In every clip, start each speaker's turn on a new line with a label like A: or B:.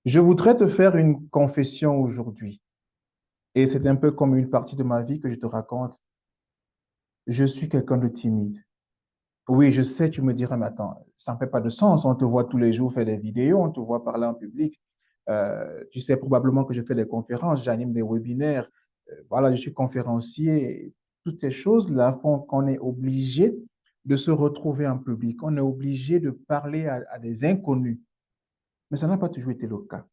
A: Je voudrais te faire une confession aujourd'hui. Et c'est un peu comme une partie de ma vie que je te raconte. Je suis quelqu'un de timide. Oui, je sais, tu me diras, mais attends, ça ne fait pas de sens. On te voit tous les jours faire des vidéos, on te voit parler en public. Tu sais probablement que je fais des conférences, j'anime des webinaires. Voilà, je suis conférencier. Toutes ces choses-là font qu'on est obligé de se retrouver en public. On est obligé de parler à des inconnus. Mais ça n'a pas toujours été le cas.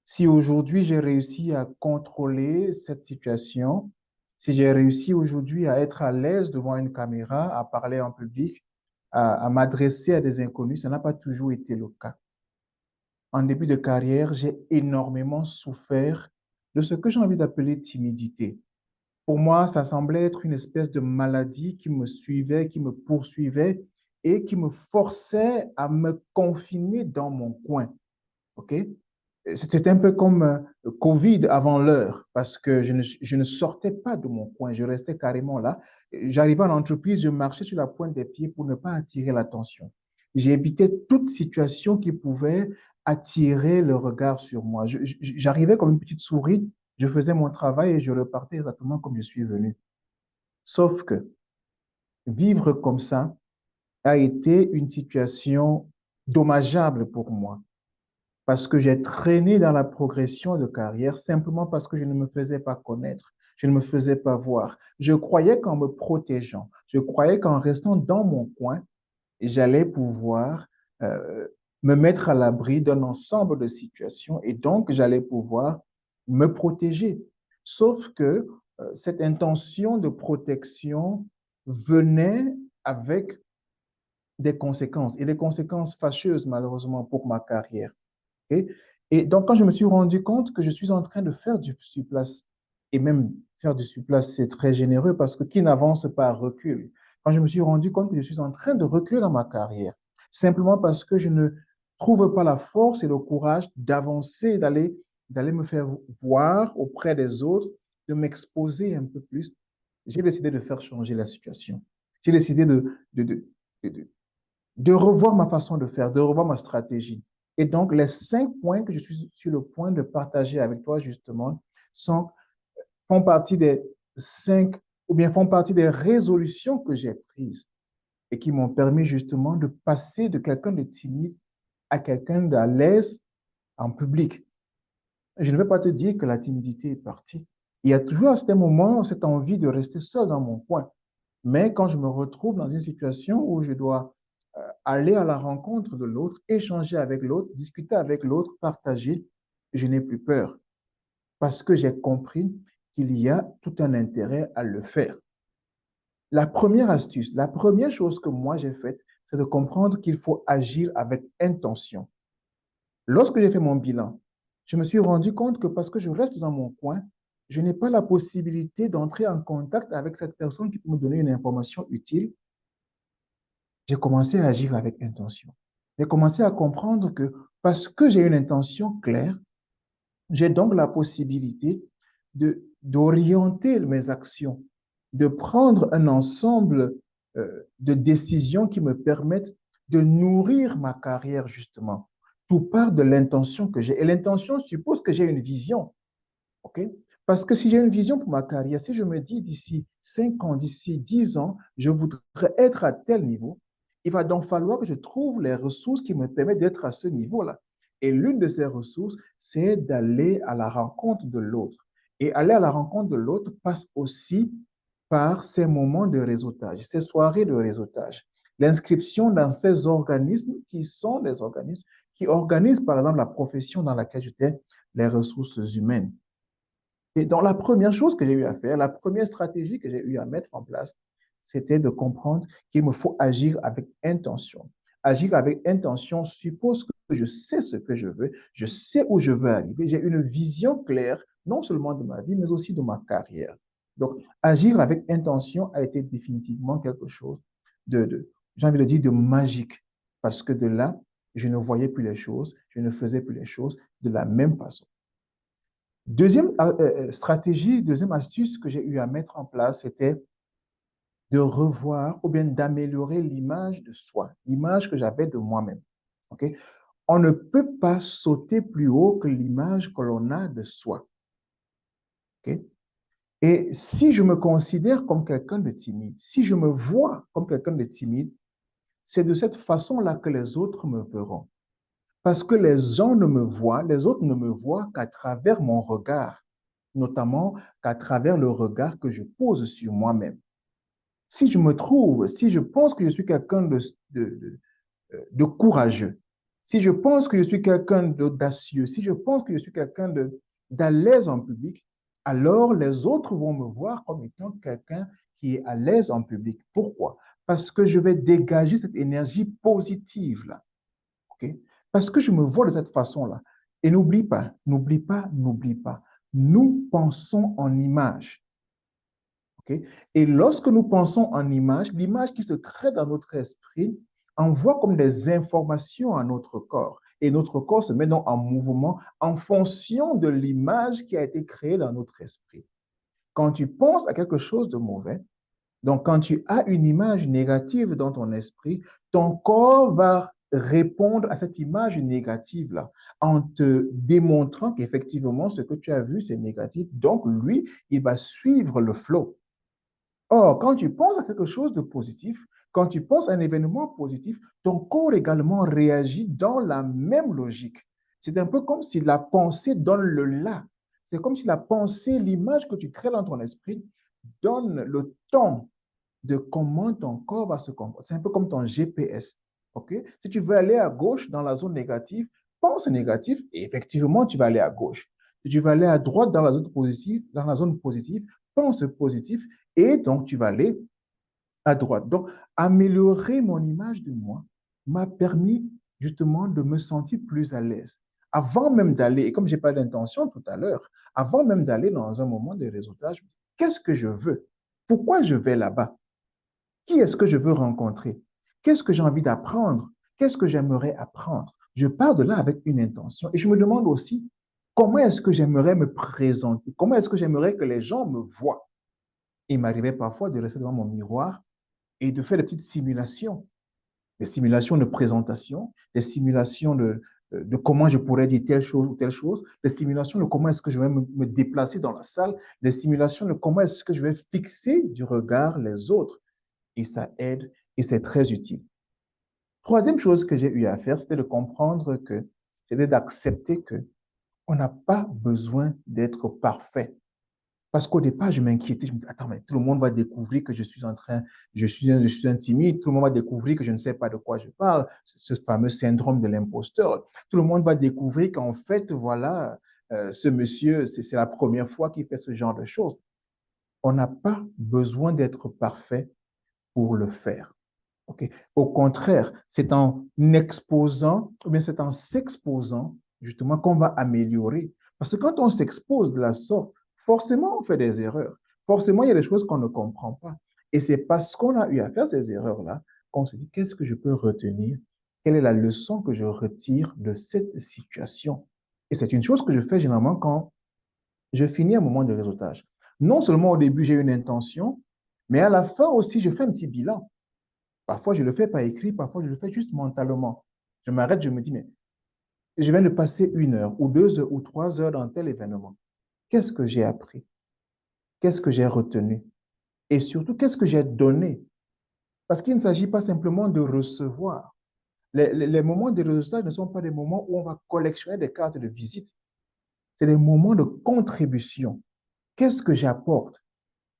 A: Si aujourd'hui j'ai réussi à contrôler cette situation, si j'ai réussi aujourd'hui à être à l'aise devant une caméra, à parler en public, à m'adresser à des inconnus, ça n'a pas toujours été le cas. En début de carrière, j'ai énormément souffert de ce que j'ai envie d'appeler timidité. Pour moi, ça semblait être une espèce de maladie qui me suivait, qui me poursuivait et qui me forçait à me confiner dans mon coin. OK? C'était un peu comme Covid avant l'heure, parce que je ne sortais pas de mon coin, je restais carrément là. J'arrivais à l'entreprise, je marchais sur la pointe des pieds pour ne pas attirer l'attention. J'évitais toute situation qui pouvait attirer le regard sur moi. J'arrivais comme une petite souris, je faisais mon travail et je repartais exactement comme je suis venu. Sauf que vivre comme ça a été une situation dommageable pour moi parce que j'ai traîné dans la progression de carrière simplement parce que je ne me faisais pas connaître, je ne me faisais pas voir. Je croyais qu'en me protégeant, je croyais qu'en restant dans mon coin, j'allais pouvoir euh, me mettre à l'abri d'un ensemble de situations et donc j'allais pouvoir me protéger. Sauf que cette intention de protection venait avec des conséquences et des conséquences fâcheuses malheureusement pour ma carrière. Ok. Et donc, quand je me suis rendu compte que je suis en train de faire du surplace, et même faire du surplace, c'est très généreux parce que qui n'avance pas recule. Quand je me suis rendu compte que je suis en train de reculer dans ma carrière, simplement parce que je ne trouve pas la force et le courage d'avancer, d'aller me faire voir auprès des autres, de m'exposer un peu plus, j'ai décidé de faire changer la situation. J'ai décidé de, de revoir ma façon de faire, de revoir ma stratégie. Et donc, les 5 points que je suis sur le point de partager avec toi, justement, sont, font partie des 5 ou bien font partie des résolutions que j'ai prises et qui m'ont permis justement de passer de quelqu'un de timide à quelqu'un d'à l'aise en public. Je ne vais pas te dire que la timidité est partie. Il y a toujours à ce moment cette envie de rester seul dans mon coin. Mais quand je me retrouve dans une situation où je dois aller à la rencontre de l'autre, échanger avec l'autre, discuter avec l'autre, partager, je n'ai plus peur parce que j'ai compris qu'il y a tout un intérêt à le faire. La première astuce, la première chose que moi j'ai faite, c'est de comprendre qu'il faut agir avec intention. Lorsque j'ai fait mon bilan, je me suis rendu compte que parce que je reste dans mon coin, je n'ai pas la possibilité d'entrer en contact avec cette personne qui peut me donner une information utile. J'ai commencé à agir avec intention. J'ai commencé à comprendre que parce que j'ai une intention claire, j'ai donc la possibilité d'orienter mes actions, de prendre un ensemble de décisions qui me permettent de nourrir ma carrière, justement. Tout part de l'intention que j'ai. Et l'intention suppose que j'ai une vision. OK? Parce que si j'ai une vision pour ma carrière, si je me dis d'ici 5 ans, d'ici 10 ans, je voudrais être à tel niveau, il va donc falloir que je trouve les ressources qui me permettent d'être à ce niveau-là. Et l'une de ces ressources, c'est d'aller à la rencontre de l'autre. Et aller à la rencontre de l'autre passe aussi par ces moments de réseautage, ces soirées de réseautage. L'inscription dans ces organismes qui sont des organismes qui organisent, par exemple, la profession dans laquelle j'étais, les ressources humaines. Et donc, la première chose que j'ai eu à faire, la première stratégie que j'ai eu à mettre en place, c'était de comprendre qu'il me faut agir avec intention. Agir avec intention suppose que je sais ce que je veux, je sais où je veux arriver, j'ai une vision claire, non seulement de ma vie, mais aussi de ma carrière. Donc, agir avec intention a été définitivement quelque chose j'ai envie de dire, de magique, parce que de là, je ne voyais plus les choses, je ne faisais plus les choses de la même façon. Deuxième stratégie, deuxième astuce que j'ai eu à mettre en place, c'était de revoir ou bien d'améliorer l'image de soi, l'image que j'avais de moi-même. OK? On ne peut pas sauter plus haut que l'image que l'on a de soi. Ok? Et si je me considère comme quelqu'un de timide, si je me vois comme quelqu'un de timide, c'est de cette façon-là que les autres me verront. Parce que les gens ne me voient, les autres ne me voient qu'à travers mon regard, notamment qu'à travers le regard que je pose sur moi-même. Si je me trouve, si je pense que je suis quelqu'un de courageux, si je pense que je suis quelqu'un d'audacieux, si je pense que je suis quelqu'un d'à l'aise en public, alors les autres vont me voir comme étant quelqu'un qui est à l'aise en public. Pourquoi? Parce que je vais dégager cette énergie positive-là. OK? Parce que je me vois de cette façon-là. Et n'oublie pas, n'oublie pas, n'oublie pas. Nous pensons en image. OK? Et lorsque nous pensons en image, l'image qui se crée dans notre esprit envoie comme des informations à notre corps. Et notre corps se met donc en mouvement en fonction de l'image qui a été créée dans notre esprit. Quand tu penses à quelque chose de mauvais, donc quand tu as une image négative dans ton esprit, ton corps va répondre à cette image négative-là en te démontrant qu'effectivement, ce que tu as vu, c'est négatif. Donc, lui, il va suivre le flot. Or, quand tu penses à quelque chose de positif, quand tu penses à un événement positif, ton corps également réagit dans la même logique. C'est un peu comme si la pensée donne le là. C'est comme si la pensée, l'image que tu crées dans ton esprit, donne le ton de comment ton corps va se comporter. C'est un peu comme ton GPS. OK? Si tu veux aller à gauche dans la zone négative, pense négatif et effectivement, tu vas aller à gauche. Si tu veux aller à droite dans la zone positive, pense positif et donc tu vas aller à droite. Donc, améliorer mon image de moi m'a permis justement de me sentir plus à l'aise. Avant même d'aller, et comme je n'ai pas d'intention tout à l'heure, avant même d'aller dans un moment de réseautage, qu'est-ce que je veux? Pourquoi je vais là-bas? Qui est-ce que je veux rencontrer? Qu'est-ce que j'ai envie d'apprendre? Qu'est-ce que j'aimerais apprendre? Je pars de là avec une intention et je me demande aussi comment est-ce que j'aimerais me présenter? Comment est-ce que j'aimerais que les gens me voient? Il m'arrivait parfois de rester devant mon miroir et de faire des petites simulations, des simulations de présentation, des simulations de comment je pourrais dire telle chose ou telle chose, des simulations de comment est-ce que je vais me déplacer dans la salle, des simulations de comment est-ce que je vais fixer du regard les autres. Et ça aide et c'est très utile. Troisième chose que j'ai eu à faire, c'était de comprendre que, c'était d'accepter que on n'a pas besoin d'être parfait. Parce qu'au départ, je m'inquiétais. Je me disais, attends, mais tout le monde va découvrir que je suis en train, je suis un timide. Tout le monde va découvrir que je ne sais pas de quoi je parle. Ce fameux syndrome de l'imposteur. Tout le monde va découvrir qu'en fait, voilà, ce monsieur, c'est la première fois qu'il fait ce genre de choses. On n'a pas besoin d'être parfait pour le faire. Okay. Au contraire, c'est en exposant, ou bien c'est en s'exposant, justement, qu'on va améliorer. Parce que quand on s'expose de la sorte, forcément, on fait des erreurs. Forcément, il y a des choses qu'on ne comprend pas. Et c'est parce qu'on a eu à faire ces erreurs-là qu'on se dit, qu'est-ce que je peux retenir? Quelle est la leçon que je retire de cette situation? Et c'est une chose que je fais généralement quand je finis un moment de réseautage. Non seulement au début, j'ai une intention, mais à la fin aussi, je fais un petit bilan. Parfois, je le fais par écrit, parfois, je le fais juste mentalement. Je m'arrête, je me dis, mais je viens de passer 1 heure ou 2 heures ou 3 heures dans tel événement. Qu'est-ce que j'ai appris? Qu'est-ce que j'ai retenu? Et surtout, qu'est-ce que j'ai donné? Parce qu'il ne s'agit pas simplement de recevoir. Les moments de résultat ne sont pas des moments où on va collectionner des cartes de visite. C'est des moments de contribution. Qu'est-ce que j'apporte?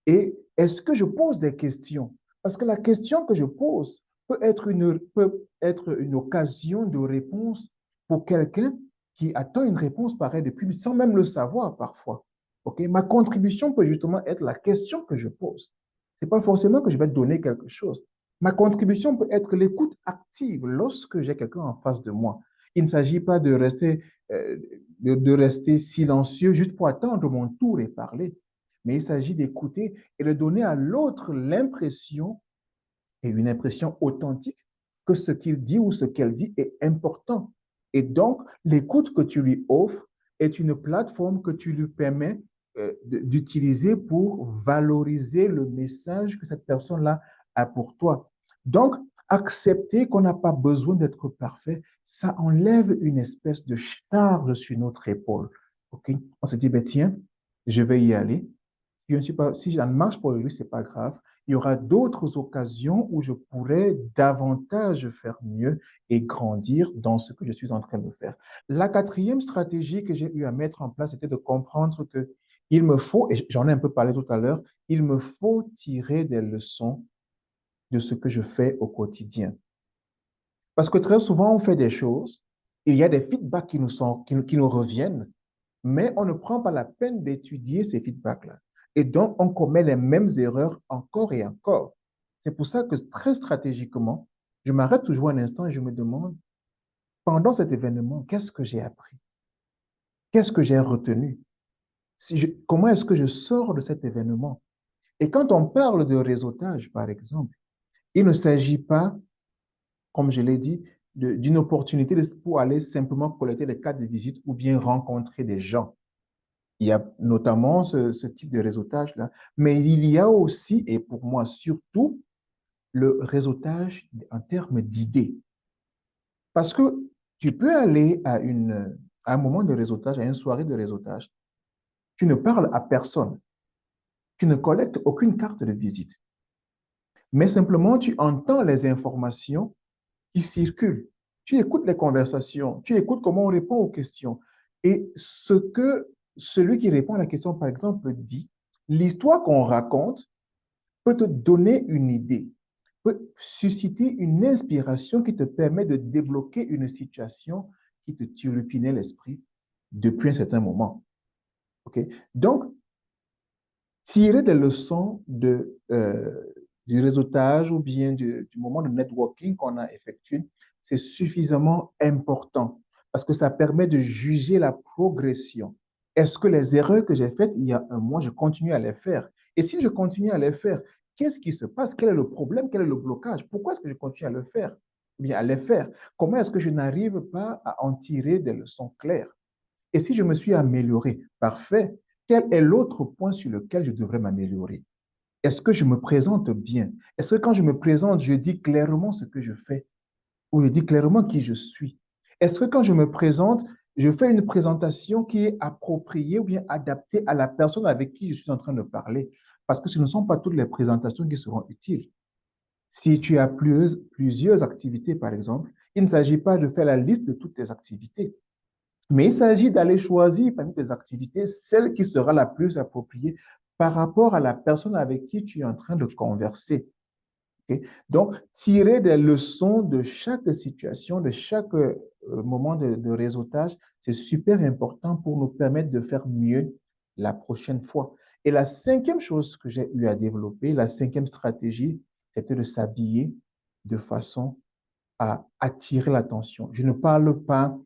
A: Et est-ce que je pose des questions? Parce que la question que je pose peut être une occasion de réponse pour quelqu'un qui attend une réponse pareille depuis, sans même le savoir parfois. Okay? Ma contribution peut justement être la question que je pose. Ce n'est pas forcément que je vais donner quelque chose. Ma contribution peut être l'écoute active lorsque j'ai quelqu'un en face de moi. Il ne s'agit pas de rester silencieux juste pour attendre mon tour et parler, mais il s'agit d'écouter et de donner à l'autre l'impression, et une impression authentique, que ce qu'il dit ou ce qu'elle dit est important. Et donc, l'écoute que tu lui offres est une plateforme que tu lui permets d'utiliser pour valoriser le message que cette personne-là a pour toi. Donc, accepter qu'on n'a pas besoin d'être parfait, ça enlève une espèce de charge sur notre épaule. OK? On se dit, ben, tiens, je vais y aller. Si je ne marche pas aujourd'hui, ce n'est pas grave. Il y aura d'autres occasions où je pourrais davantage faire mieux et grandir dans ce que je suis en train de faire. La quatrième stratégie que j'ai eu à mettre en place, c'était de comprendre que il me faut, et j'en ai un peu parlé tout à l'heure, il me faut tirer des leçons de ce que je fais au quotidien. Parce que très souvent, on fait des choses, il y a des feedbacks qui nous reviennent, mais on ne prend pas la peine d'étudier ces feedbacks-là. Et donc, on commet les mêmes erreurs encore et encore. C'est pour ça que très stratégiquement, je m'arrête toujours un instant et je me demande, pendant cet événement, qu'est-ce que j'ai appris? Qu'est-ce que j'ai retenu? Comment est-ce que je sors de cet événement? Et quand on parle de réseautage, par exemple, il ne s'agit pas, comme je l'ai dit, d'une opportunité pour aller simplement collecter des cartes de visite ou bien rencontrer des gens. Il y a notamment ce type de réseautage-là, mais il y a aussi, et pour moi surtout, le réseautage en termes d'idées. Parce que tu peux aller à un moment de réseautage, à une soirée de réseautage, tu ne parles à personne, tu ne collectes aucune carte de visite, mais simplement tu entends les informations qui circulent. Tu écoutes les conversations, tu écoutes comment on répond aux questions. Et ce que celui qui répond à la question, par exemple, dit, l'histoire qu'on raconte peut te donner une idée, peut susciter une inspiration qui te permet de débloquer une situation qui te turlupinait l'esprit depuis un certain moment. OK? Donc, tirer des leçons du réseautage ou bien du moment de networking qu'on a effectué, c'est suffisamment important parce que ça permet de juger la progression. Est-ce que les erreurs que j'ai faites il y a un mois, je continue à les faire? Et si je continue à les faire, qu'est-ce qui se passe? Quel est le problème? Quel est le blocage? Pourquoi est-ce que je continue à le faire? Ou bien à les faire? Comment est-ce que je n'arrive pas à en tirer des leçons claires? Et si je me suis amélioré, parfait. Quel est l'autre point sur lequel je devrais m'améliorer? Est-ce que je me présente bien? Est-ce que quand je me présente, je dis clairement ce que je fais ou je dis clairement qui je suis? Est-ce que quand je me présente, je fais une présentation qui est appropriée ou bien adaptée à la personne avec qui je suis en train de parler? Parce que ce ne sont pas toutes les présentations qui seront utiles. Si tu as plusieurs activités, par exemple, il ne s'agit pas de faire la liste de toutes tes activités. Mais il s'agit d'aller choisir parmi tes activités celle qui sera la plus appropriée par rapport à la personne avec qui tu es en train de converser. Okay? Donc, tirer des leçons de chaque situation, de chaque moment de réseautage, c'est super important pour nous permettre de faire mieux la prochaine fois. Et la cinquième chose que j'ai eu à développer, la cinquième stratégie, c'était de s'habiller de façon à attirer l'attention. Je ne parle pas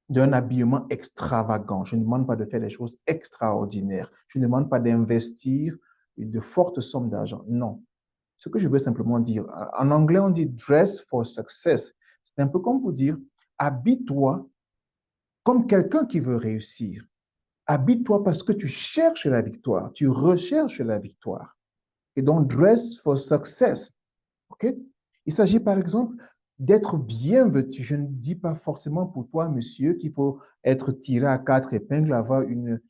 A: d'un habillement extravagant. Je ne demande pas de faire des choses extraordinaires. Je ne demande pas d'investir de fortes sommes d'argent. Non. Ce que je veux simplement dire, en anglais, on dit dress for success. C'est un peu comme pour dire, habille-toi comme quelqu'un qui veut réussir. Habille-toi parce que tu cherches la victoire, tu recherches la victoire. Et donc, dress for success. OK? Il s'agit par exemple d'être bien vêtu. Je ne dis pas forcément pour toi, monsieur, qu'il faut être tiré à quatre épingles, avoir une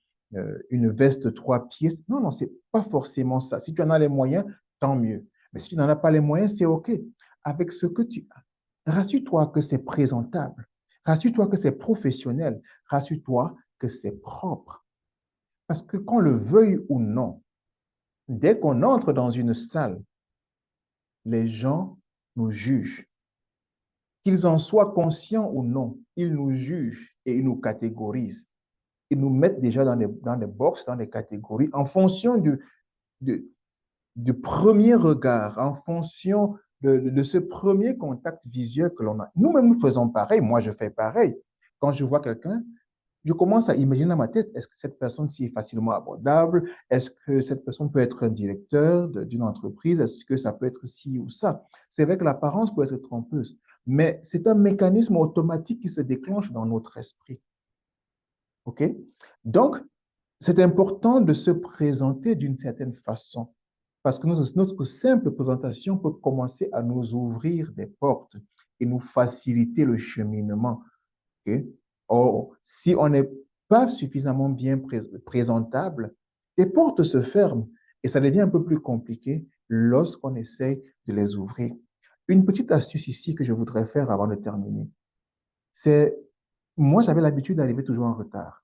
A: veste trois pièces. Non, non, c'est pas forcément ça. Si tu en as les moyens, tant mieux. Mais si tu n'en as pas les moyens, c'est OK. Avec ce que tu as, rassure-toi que c'est présentable. Rassure-toi que c'est professionnel. Rassure-toi que c'est propre. Parce que qu'on le veuille ou non, dès qu'on entre dans une salle, les gens nous jugent. Qu'ils en soient conscients ou non, ils nous jugent et ils nous catégorisent. Ils nous mettent déjà dans des boxes, dans des catégories, en fonction de, du premier regard, en fonction de ce premier contact visuel que l'on a. Nous-mêmes, nous faisons pareil. Moi, je fais pareil. Quand je vois quelqu'un, je commence à imaginer dans ma tête, est-ce que cette personne-ci est facilement abordable? Est-ce que cette personne peut être un directeur d'une entreprise? Est-ce que ça peut être ci ou ça? C'est vrai que l'apparence peut être trompeuse, mais c'est un mécanisme automatique qui se déclenche dans notre esprit. OK? Donc, c'est important de se présenter d'une certaine façon parce que notre simple présentation peut commencer à nous ouvrir des portes. et nous faciliter le cheminement. Ok. Or, si on n'est pas suffisamment bien présentable, les portes se ferment et ça devient un peu plus compliqué lorsqu'on essaie de les ouvrir. Une petite astuce ici que je voudrais faire avant de terminer, c'est, moi j'avais l'habitude d'arriver toujours en retard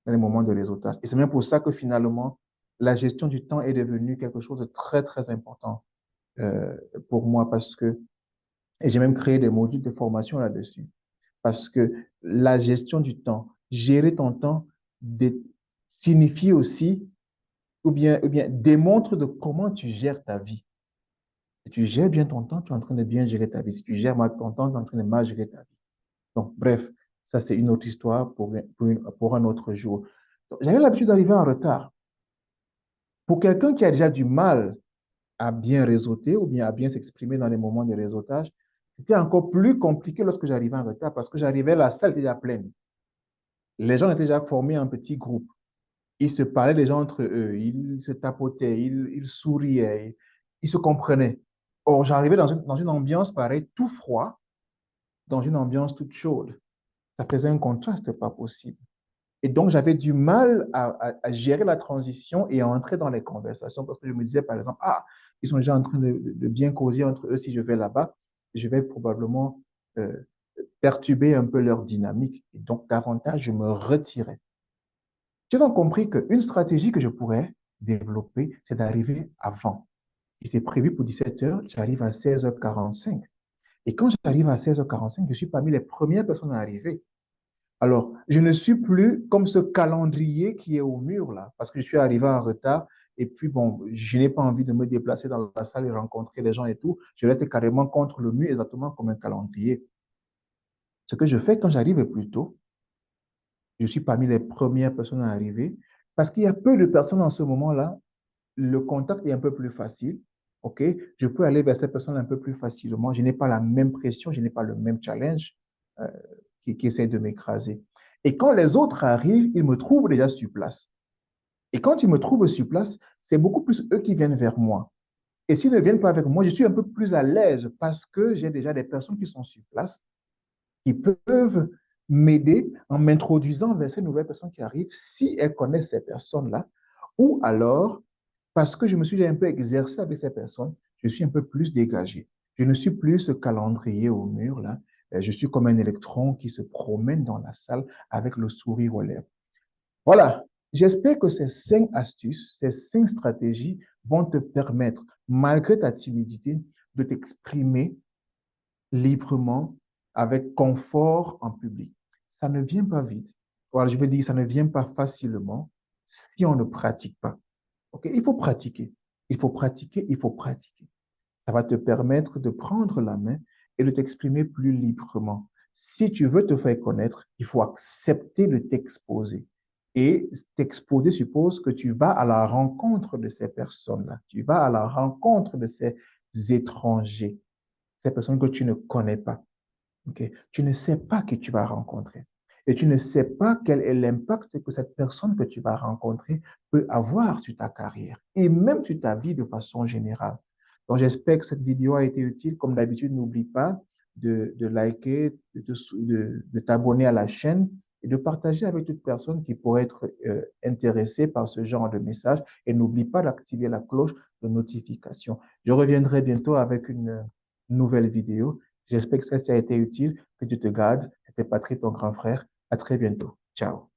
A: dans les moments de réseautage. Et c'est même pour ça que finalement, la gestion du temps est devenue quelque chose de très, très important euh, pour moi parce que, et j'ai même créé des modules de formation là-dessus. Parce que la gestion du temps, gérer ton temps, signifie aussi, ou bien démontre de comment tu gères ta vie. Si tu gères bien ton temps, tu es en train de bien gérer ta vie. Si tu gères mal ton temps, tu es en train de mal gérer ta vie. Donc, bref, ça, c'est une autre histoire pour un autre jour. J'avais l'habitude d'arriver en retard. Pour quelqu'un qui a déjà du mal à bien réseauter ou bien à bien s'exprimer dans les moments de réseautage, c'était encore plus compliqué lorsque j'arrivais en retard parce que j'arrivais, la salle était déjà pleine. Les gens étaient déjà formés en petits groupes. Ils se parlaient déjà entre eux, ils se tapotaient, ils souriaient, ils se comprenaient. Or, j'arrivais dans une ambiance pareille, tout froid, dans une ambiance toute chaude. Ça faisait un contraste pas possible. Et donc, j'avais du mal à gérer la transition et à entrer dans les conversations parce que je me disais, par exemple, ah, ils sont déjà en train de bien causer entre eux. Si je vais là-bas, je vais probablement euh, perturber un peu leur dynamique. Et donc, davantage, je me retirais. J'ai donc compris qu'une stratégie que je pourrais développer, c'est d'arriver avant. Si c'est prévu pour 17 heures, j'arrive à 16h45. Et quand j'arrive à 16h45, je suis parmi les premières personnes à arriver. Alors, je ne suis plus comme ce calendrier qui est au mur là, parce que je suis arrivé en retard. Et puis, bon, je n'ai pas envie de me déplacer dans la salle et rencontrer les gens et tout. Je reste carrément contre le mur, exactement comme un calendrier. Ce que je fais quand j'arrive plus tôt, je suis parmi les premières personnes à arriver, parce qu'il y a peu de personnes en ce moment-là, le contact est un peu plus facile. OK? Je peux aller vers cette personne un peu plus facilement. Je n'ai pas la même pression, je n'ai pas le même challenge euh, qui essaie de m'écraser. Et quand les autres arrivent, ils me trouvent déjà sur place. Et quand ils me trouvent sur place, c'est beaucoup plus eux qui viennent vers moi. Et s'ils ne viennent pas vers moi, je suis un peu plus à l'aise parce que j'ai déjà des personnes qui sont sur place, qui peuvent m'aider en m'introduisant vers ces nouvelles personnes qui arrivent si elles connaissent ces personnes-là. Ou alors, parce que je me suis un peu exercé avec ces personnes, je suis un peu plus dégagé. Je ne suis plus ce calendrier au mur là. Je suis comme un électron qui se promène dans la salle avec le sourire aux lèvres. Voilà. J'espère que ces 5 astuces, ces 5 stratégies vont te permettre, malgré ta timidité, de t'exprimer librement, avec confort en public. Ça ne vient pas vite. Voilà, je veux dire, ça ne vient pas facilement si on ne pratique pas. Ok. Il faut pratiquer. Il faut pratiquer, il faut pratiquer. Ça va te permettre de prendre la main et de t'exprimer plus librement. Si tu veux te faire connaître, il faut accepter de t'exposer. Et t'exposer suppose que tu vas à la rencontre de ces personnes-là. Tu vas à la rencontre de ces étrangers, ces personnes que tu ne connais pas. Okay? Tu ne sais pas qui tu vas rencontrer. Et tu ne sais pas quel est l'impact que cette personne que tu vas rencontrer peut avoir sur ta carrière et même sur ta vie de façon générale. Donc, j'espère que cette vidéo a été utile. Comme d'habitude, n'oublie pas de liker, de t'abonner à la chaîne et de partager avec toute personne qui pourrait être intéressée par ce genre de message. Et n'oublie pas d'activer la cloche de notification. Je reviendrai bientôt avec une nouvelle vidéo. J'espère que ça a été utile, que tu te gardes. C'était Patrick, ton grand frère. À très bientôt. Ciao.